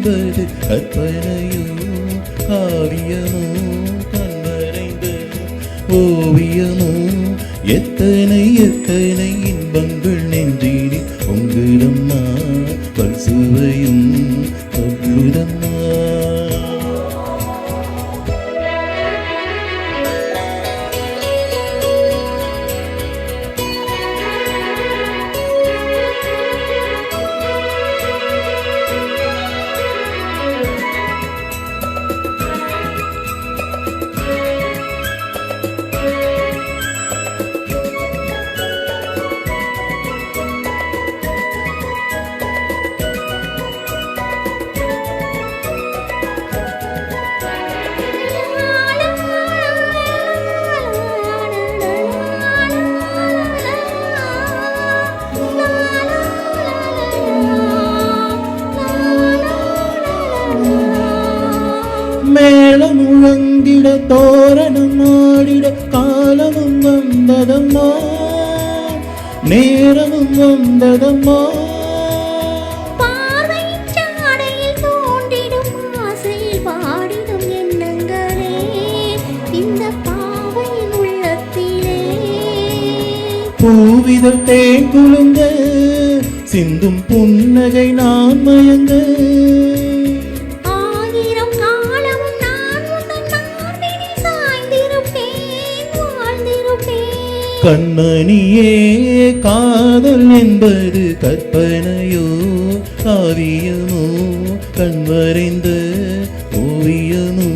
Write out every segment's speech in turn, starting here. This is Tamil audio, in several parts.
என்பது கற்பனையோ காவியமோ கண்மறைந்த ஓவியமோ எத்தனை எத்தனை இன்பங்கள் நெஞ்சினில் பொங்குதம்மா பல்சுவையும் சொல்லுதம்மா. மேளம் முழங்கிட தோரணம் ஆடிட காலமும் வந்ததம்மா நேரமும் வந்ததம்மா. பூவிதழ் தேன் குலுங்க சிந்தும் புன்னகை நான் மயங்க கண்மணியே காதல் என்பது கற்பனையோ காவியமோ கண்வரைந்த ஓவியமோ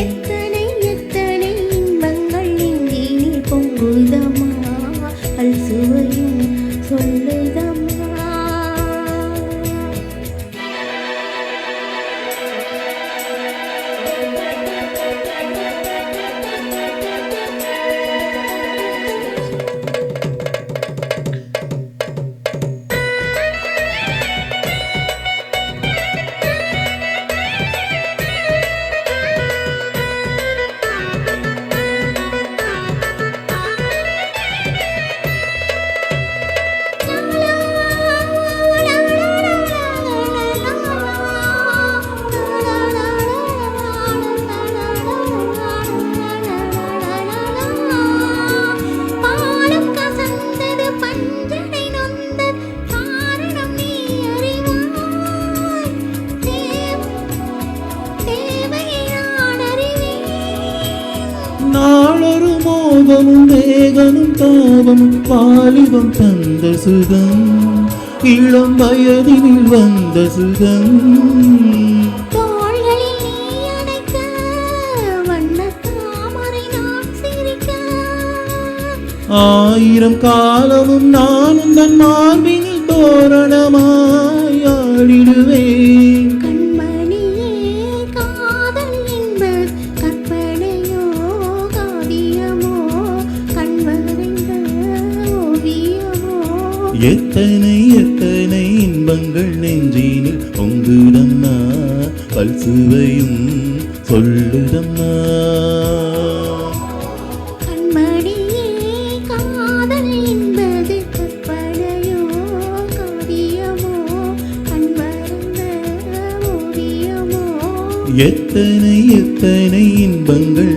எத்தனை எத்தனை இன்பங்கள் நெஞ்சினில் பொங்குதம்மா பல்சுவையும் சொல்லுதம்மா. நாளொரு மோகமும் வேகமும் தாபமும் வாலிபம் தந்த சுகம் இளம் வயதினில் வந்த சுகம் ஆயிரம் காலமும் நான் உந்தன் மார்பினில் தோரணமாய் ஆடிடுவேன். எத்தனை எத்தனை இன்பங்கள் நெஞ்சினில் பொங்குதம்மா பல்சுவையும் சொல்லுதம்மா. எத்தனை எத்தனை இன்பங்கள்